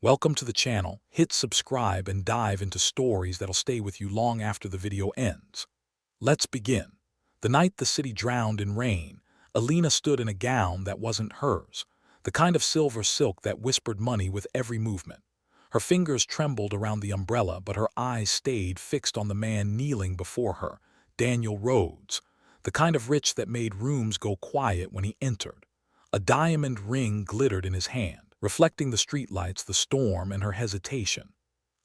Welcome to the channel. Hit subscribe and dive into stories that'll stay with you long after the video ends. Let's begin. The night the city drowned in rain, Alina stood in a gown that wasn't hers, the kind of silver silk that whispered money with every movement. Her fingers trembled around the umbrella, but her eyes stayed fixed on the man kneeling before her, Daniel Rhodes, the kind of rich that made rooms go quiet when he entered. A diamond ring glittered in his hand, reflecting the streetlights, the storm, and her hesitation.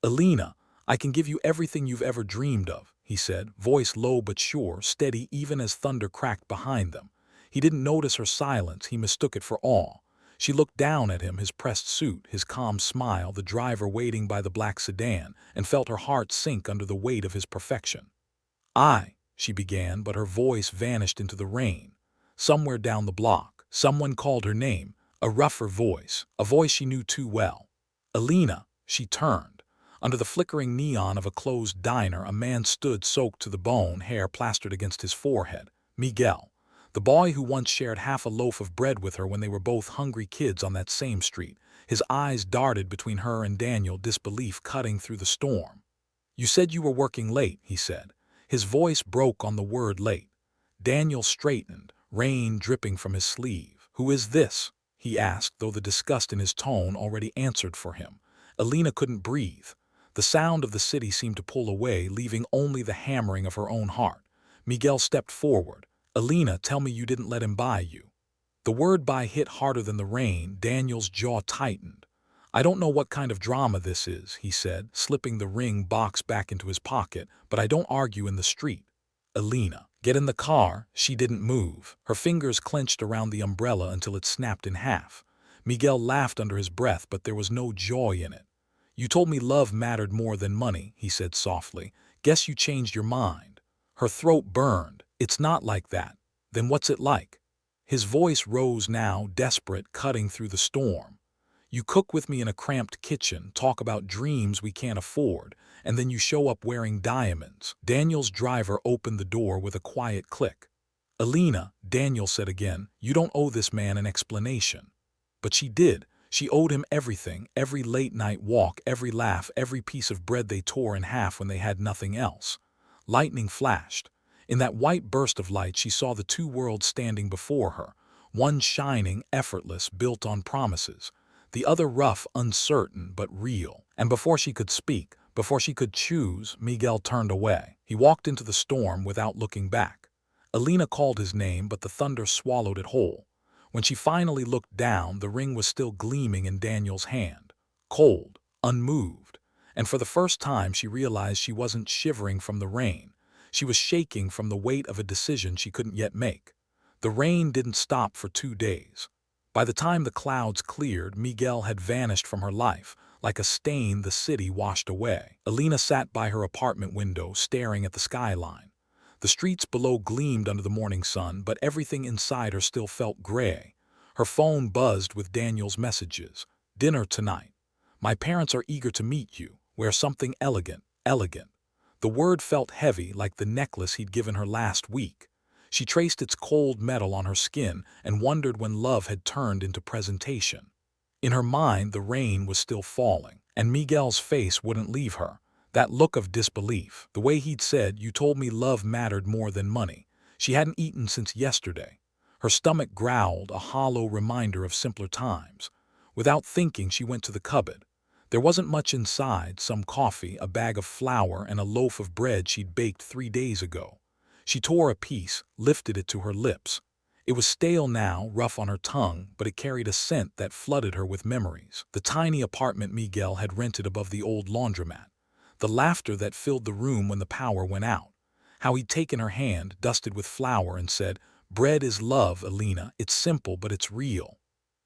"Alina, I can give you everything you've ever dreamed of," he said, voice low but sure, steady even as thunder cracked behind them. He didn't notice her silence, he mistook it for awe. She looked down at him, his pressed suit, his calm smile, the driver waiting by the black sedan, and felt her heart sink under the weight of his perfection. She began, but her voice vanished into the rain. Somewhere down the block, someone called her name, a rougher voice, a voice she knew too well. "Alina," she turned. Under the flickering neon of a closed diner, a man stood soaked to the bone, hair plastered against his forehead. Miguel, the boy who once shared half a loaf of bread with her when they were both hungry kids on that same street. His eyes darted between her and Daniel, disbelief cutting through the storm. "You said you were working late," he said. His voice broke on the word late. Daniel straightened, rain dripping from his sleeve. "Who is this?" he asked, though the disgust in his tone already answered for him. Alina couldn't breathe. The sound of the city seemed to pull away, leaving only the hammering of her own heart. Miguel stepped forward. "Alina, tell me you didn't let him buy you." The word buy hit harder than the rain. Daniel's jaw tightened. "I don't know what kind of drama this is," he said, slipping the ring box back into his pocket, "but I don't argue in the street." "Alina, get in the car." She didn't move. Her fingers clenched around the umbrella until it snapped in half. Miguel laughed under his breath, but there was no joy in it. "You told me love mattered more than money," he said softly. "Guess you changed your mind." Her throat burned. "It's not like that." "Then what's it like?" His voice rose now, desperate, cutting through the storm. "You cook with me in a cramped kitchen, talk about dreams we can't afford, and then you show up wearing diamonds." Daniel's driver opened the door with a quiet click. "Alina," Daniel said again, "you don't owe this man an explanation." But she did. She owed him everything, every late-night walk, every laugh, every piece of bread they tore in half when they had nothing else. Lightning flashed. In that white burst of light she saw the two worlds standing before her, one shining, effortless, built on promises, the other rough, uncertain, but real. And before she could speak, before she could choose, Miguel turned away. He walked into the storm without looking back. Alina called his name, but the thunder swallowed it whole. When she finally looked down, the ring was still gleaming in Daniel's hand, cold, unmoved. And for the first time she realized she wasn't shivering from the rain. She was shaking from the weight of a decision she couldn't yet make. The rain didn't stop for 2 days. By the time the clouds cleared, Miguel had vanished from her life, like a stain the city washed away. Alina sat by her apartment window, staring at the skyline. The streets below gleamed under the morning sun, but everything inside her still felt gray. Her phone buzzed with Daniel's messages. "Dinner tonight. My parents are eager to meet you. Wear something elegant, elegant." The word felt heavy, like the necklace he'd given her last week. She traced its cold metal on her skin and wondered when love had turned into presentation. In her mind, the rain was still falling, and Miguel's face wouldn't leave her. That look of disbelief, the way he'd said, "You told me love mattered more than money." She hadn't eaten since yesterday. Her stomach growled, a hollow reminder of simpler times. Without thinking, she went to the cupboard. There wasn't much inside, some coffee, a bag of flour, and a loaf of bread she'd baked 3 days ago. She tore a piece, lifted it to her lips. It was stale now, rough on her tongue, but it carried a scent that flooded her with memories. The tiny apartment Miguel had rented above the old laundromat. The laughter that filled the room when the power went out. How he'd taken her hand, dusted with flour, and said, "Bread is love, Alina. It's simple, but it's real."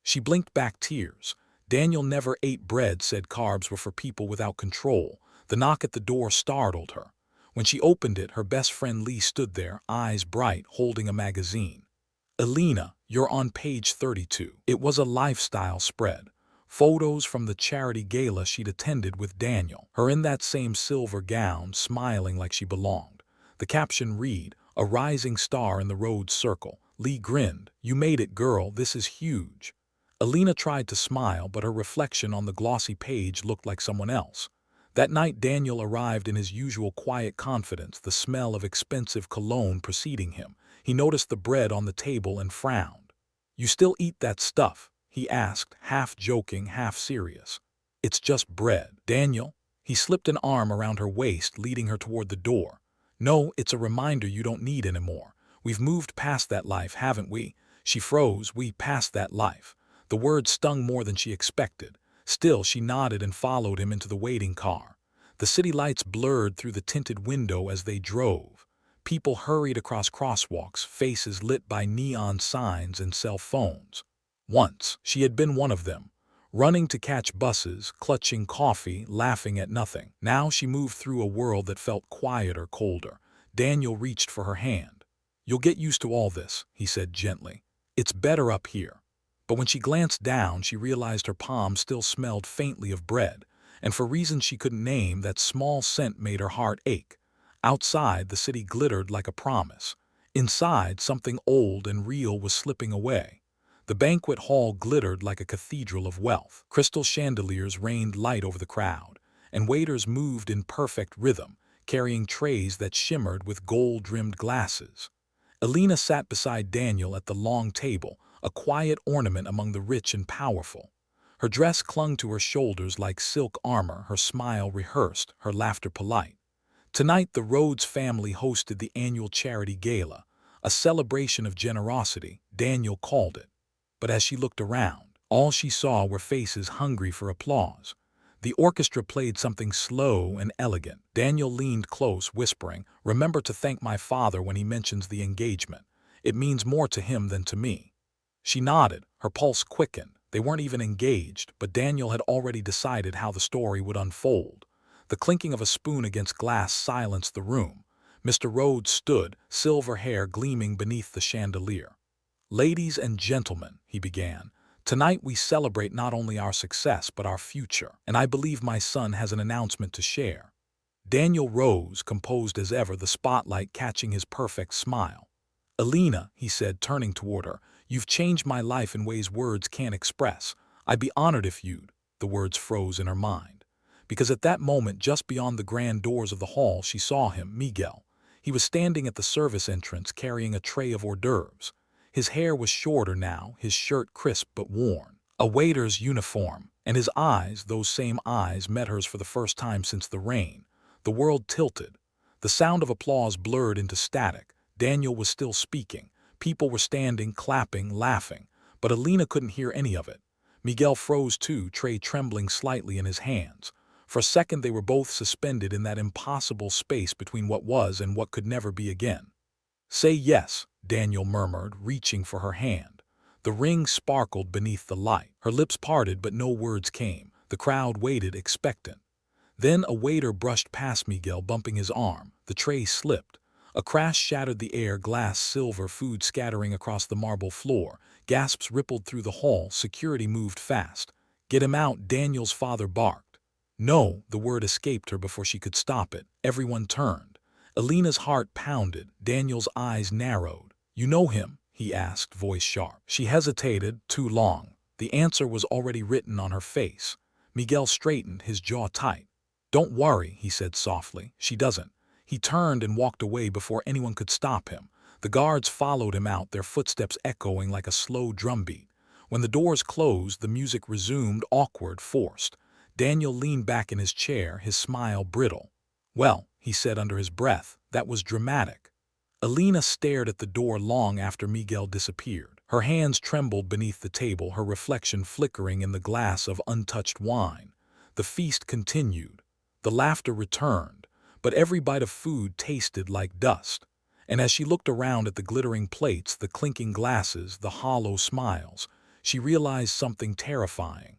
She blinked back tears. Daniel never ate bread, said carbs were for people without control. The knock at the door startled her. When she opened it, her best friend Lee stood there, eyes bright, holding a magazine. "Alina, you're on page 32. It was a lifestyle spread. Photos from the charity gala she'd attended with Daniel. Her in that same silver gown, smiling like she belonged. The caption read, "A rising star in the road circle." Lee grinned. "You made it, girl. This is huge." Alina tried to smile, but her reflection on the glossy page looked like someone else. That night Daniel arrived in his usual quiet confidence, the smell of expensive cologne preceding him. He noticed the bread on the table and frowned. "You still eat that stuff?" he asked, half joking, half serious. "It's just bread, Daniel." He slipped an arm around her waist, leading her toward the door. "No, it's a reminder you don't need anymore. We've moved past that life, haven't we?" She froze. "We passed that life." The word stung more than she expected. Still, she nodded and followed him into the waiting car. The city lights blurred through the tinted window as they drove. People hurried across crosswalks, faces lit by neon signs and cell phones. Once, she had been one of them, running to catch buses, clutching coffee, laughing at nothing. Now she moved through a world that felt quieter, colder. Daniel reached for her hand. "You'll get used to all this," he said gently. "It's better up here." But when she glanced down, she realized her palm still smelled faintly of bread, and for reasons she couldn't name, that small scent made her heart ache. Outside, the city glittered like a promise. Inside, something old and real was slipping away. The banquet hall glittered like a cathedral of wealth. Crystal chandeliers rained light over the crowd, and waiters moved in perfect rhythm, carrying trays that shimmered with gold-rimmed glasses. Alina sat beside Daniel at the long table, a quiet ornament among the rich and powerful. Her dress clung to her shoulders like silk armor, her smile rehearsed, her laughter polite. Tonight the Rhodes family hosted the annual charity gala, a celebration of generosity, Daniel called it. But as she looked around, all she saw were faces hungry for applause. The orchestra played something slow and elegant. Daniel leaned close, whispering, "Remember to thank my father when he mentions the engagement. It means more to him than to me." She nodded, her pulse quickened. They weren't even engaged, but Daniel had already decided how the story would unfold. The clinking of a spoon against glass silenced the room. Mr. Rhodes stood, silver hair gleaming beneath the chandelier. "Ladies and gentlemen," he began, "tonight we celebrate not only our success but our future, and I believe my son has an announcement to share." Daniel rose, composed as ever, the spotlight catching his perfect smile. "Alina," he said, turning toward her, "you've changed my life in ways words can't express. I'd be honored if you'd—" The words froze in her mind. Because at that moment, just beyond the grand doors of the hall, she saw him, Miguel. He was standing at the service entrance, carrying a tray of hors d'oeuvres. His hair was shorter now, his shirt crisp but worn. A waiter's uniform, and his eyes, those same eyes, met hers for the first time since the rain. The world tilted. The sound of applause blurred into static. Daniel was still speaking. People were standing, clapping, laughing. But Alina couldn't hear any of it. Miguel froze too, tray trembling slightly in his hands. For a second they were both suspended in that impossible space between what was and what could never be again. "Say yes," Daniel murmured, reaching for her hand. The ring sparkled beneath the light. Her lips parted, but no words came. The crowd waited, expectant. Then a waiter brushed past Miguel, bumping his arm. The tray slipped. A crash shattered the air, glass, silver, food scattering across the marble floor. Gasps rippled through the hall. Security moved fast. "Get him out," Daniel's father barked. "No," the word escaped her before she could stop it. Everyone turned. Alina's heart pounded. Daniel's eyes narrowed. "You know him?" he asked, voice sharp. She hesitated, too long. The answer was already written on her face. Miguel straightened, his jaw tight. "Don't worry," he said softly. "She doesn't." He turned and walked away before anyone could stop him. The guards followed him out, their footsteps echoing like a slow drumbeat. When the doors closed, the music resumed, awkward, forced. Daniel leaned back in his chair, his smile brittle. "Well," he said under his breath, "that was dramatic." Alina stared at the door long after Miguel disappeared. Her hands trembled beneath the table, her reflection flickering in the glass of untouched wine. The feast continued. The laughter returned, but every bite of food tasted like dust. And as she looked around at the glittering plates, the clinking glasses, the hollow smiles, she realized something terrifying.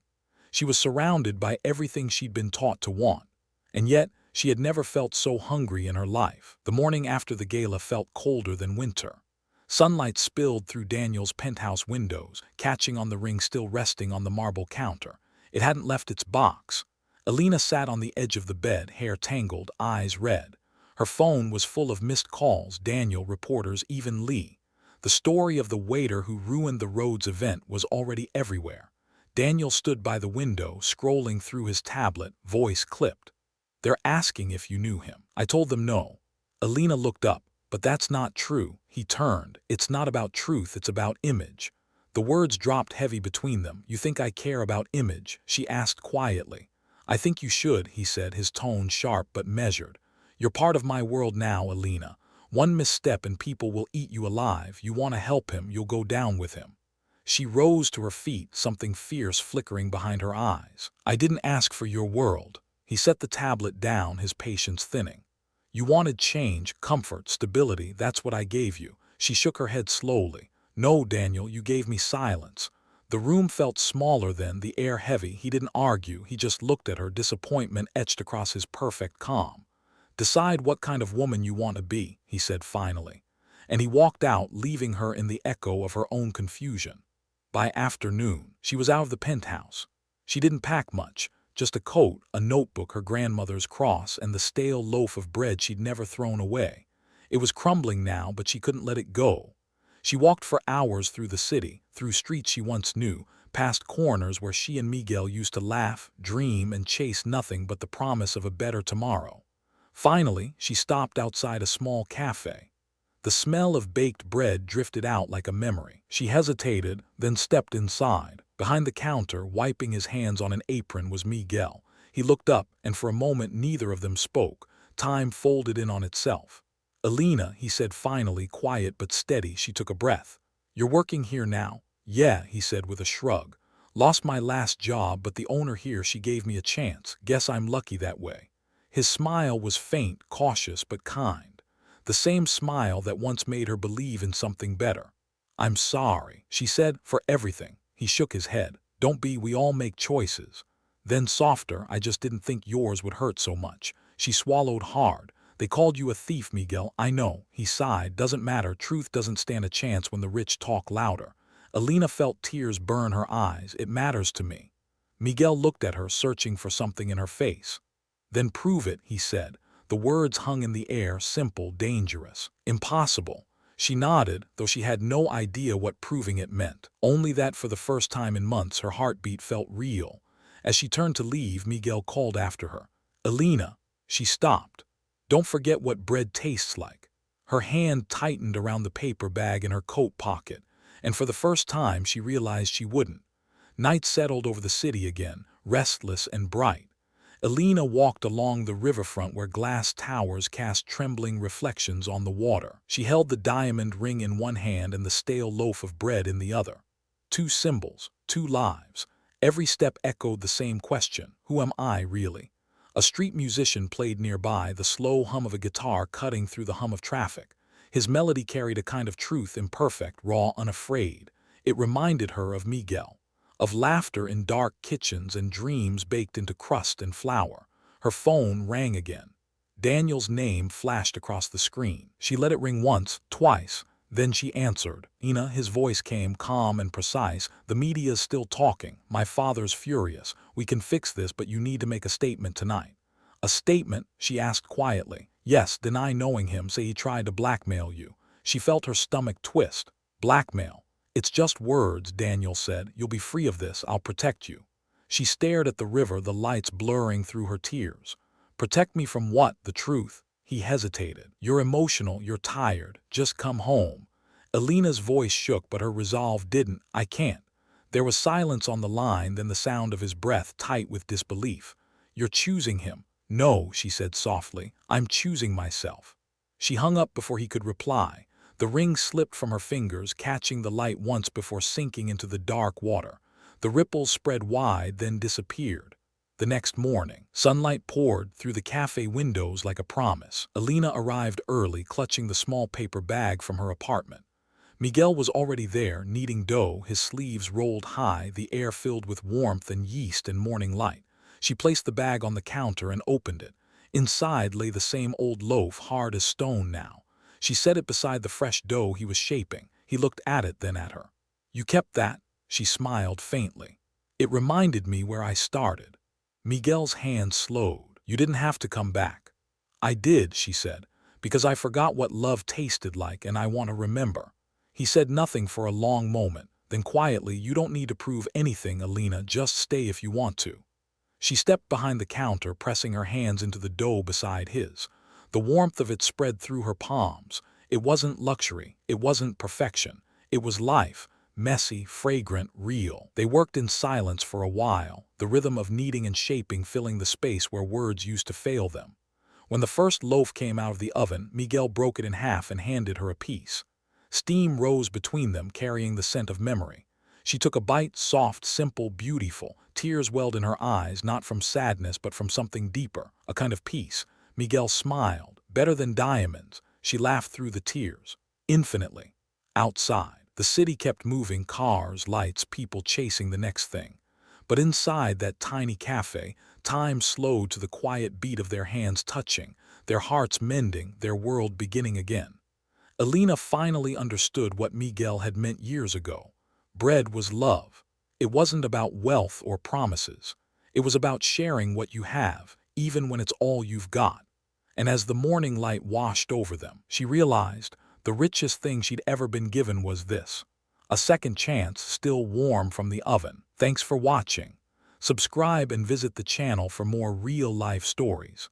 She was surrounded by everything she'd been taught to want, and yet she had never felt so hungry in her life. The morning after the gala felt colder than winter. Sunlight spilled through Daniel's penthouse windows, catching on the ring still resting on the marble counter. It hadn't left its box. Alina sat on the edge of the bed, hair tangled, eyes red. Her phone was full of missed calls, Daniel, reporters, even Lee. The story of the waiter who ruined the Rhodes event was already everywhere. Daniel stood by the window, scrolling through his tablet, voice clipped. "They're asking if you knew him. I told them no." Alina looked up. "But that's not true." He turned. "It's not about truth, it's about image." The words dropped heavy between them. "You think I care about image?" she asked quietly. "I think you should," he said, his tone sharp but measured. "You're part of my world now, Alina. One misstep and people will eat you alive. You want to help him, you'll go down with him." She rose to her feet, something fierce flickering behind her eyes. "I didn't ask for your world." He set the tablet down, his patience thinning. "You wanted change, comfort, stability. That's what I gave you." She shook her head slowly. "No, Daniel, you gave me silence." The room felt smaller then, the air heavy. He didn't argue, he just looked at her, disappointment etched across his perfect calm. "Decide what kind of woman you want to be," he said finally. And he walked out, leaving her in the echo of her own confusion. By afternoon, she was out of the penthouse. She didn't pack much, just a coat, a notebook, her grandmother's cross, and the stale loaf of bread she'd never thrown away. It was crumbling now, but she couldn't let it go. She walked for hours through the city, through streets she once knew, past corners where she and Miguel used to laugh, dream, and chase nothing but the promise of a better tomorrow. Finally, she stopped outside a small cafe. The smell of baked bread drifted out like a memory. She hesitated, then stepped inside. Behind the counter, wiping his hands on an apron, was Miguel. He looked up, and for a moment neither of them spoke. Time folded in on itself. "Alina," he said finally, quiet but steady. She took a breath. "You're working here now?" "Yeah," he said with a shrug. "Lost my last job, but the owner here, she gave me a chance. Guess I'm lucky that way." His smile was faint, cautious, but kind. The same smile that once made her believe in something better. "I'm sorry," she said, "for everything." He shook his head. "Don't be, we all make choices." Then softer, "I just didn't think yours would hurt so much." She swallowed hard. "They called you a thief, Miguel." "I know," he sighed. "Doesn't matter. Truth doesn't stand a chance when the rich talk louder." Alina felt tears burn her eyes. "It matters to me." Miguel looked at her, searching for something in her face. "Then prove it," he said. The words hung in the air, simple, dangerous. "Impossible." She nodded, though she had no idea what proving it meant. Only that for the first time in months her heartbeat felt real. As she turned to leave, Miguel called after her. "Alina." She stopped. "Don't forget what bread tastes like." Her hand tightened around the paper bag in her coat pocket, and for the first time she realized she wouldn't. Night settled over the city again, restless and bright. Alina walked along the riverfront where glass towers cast trembling reflections on the water. She held the diamond ring in one hand and the stale loaf of bread in the other. Two symbols, two lives. Every step echoed the same question: who am I really? A street musician played nearby, the slow hum of a guitar cutting through the hum of traffic. His melody carried a kind of truth, imperfect, raw, unafraid. It reminded her of Miguel. Of laughter in dark kitchens and dreams baked into crust and flour. Her phone rang again. Daniel's name flashed across the screen. She let it ring once, twice. Then she answered. "Ina," his voice came, calm and precise. "The media's still talking. My father's furious. We can fix this, but you need to make a statement tonight." "A statement?" she asked quietly. "Yes, deny knowing him, say he tried to blackmail you." She felt her stomach twist. "Blackmail?" "It's just words," Daniel said. "You'll be free of this. I'll protect you." She stared at the river, the lights blurring through her tears. "Protect me from what? The truth?" He hesitated. "You're emotional, you're tired. Just come home." Alina's voice shook, but her resolve didn't. "I can't." There was silence on the line, then the sound of his breath, tight with disbelief. "You're choosing him." "No," she said softly. "I'm choosing myself." She hung up before he could reply. The ring slipped from her fingers, catching the light once before sinking into the dark water. The ripples spread wide, then disappeared. The next morning, sunlight poured through the cafe windows like a promise. Alina arrived early, clutching the small paper bag from her apartment. Miguel was already there, kneading dough, his sleeves rolled high, the air filled with warmth and yeast and morning light. She placed the bag on the counter and opened it. Inside lay the same old loaf, hard as stone now. She set it beside the fresh dough he was shaping. He looked at it, then at her. "You kept that?" She smiled faintly. "It reminded me where I started." Miguel's hand slowed. "You didn't have to come back." "I did," she said, "because I forgot what love tasted like and I want to remember." He said nothing for a long moment. Then quietly, "You don't need to prove anything, Alina, just stay if you want to." She stepped behind the counter, pressing her hands into the dough beside his. The warmth of it spread through her palms. It wasn't luxury, it wasn't perfection. It was life, messy, fragrant, real. They worked in silence for a while, the rhythm of kneading and shaping filling the space where words used to fail them. When the first loaf came out of the oven, Miguel broke it in half and handed her a piece. Steam rose between them, carrying the scent of memory. She took a bite, soft, simple, beautiful. Tears welled in her eyes, not from sadness but from something deeper, a kind of peace. Miguel smiled. "Better than diamonds." She laughed through the tears. "Infinitely." Outside, the city kept moving, cars, lights, people chasing the next thing. But inside that tiny cafe, time slowed to the quiet beat of their hands touching, their hearts mending, their world beginning again. Alina finally understood what Miguel had meant years ago. Bread was love. It wasn't about wealth or promises. It was about sharing what you have, even when it's all you've got. And as the morning light washed over them, she realized the richest thing she'd ever been given was this: a second chance, still warm from the oven. Thanks for watching. Subscribe and visit the channel for more real-life stories.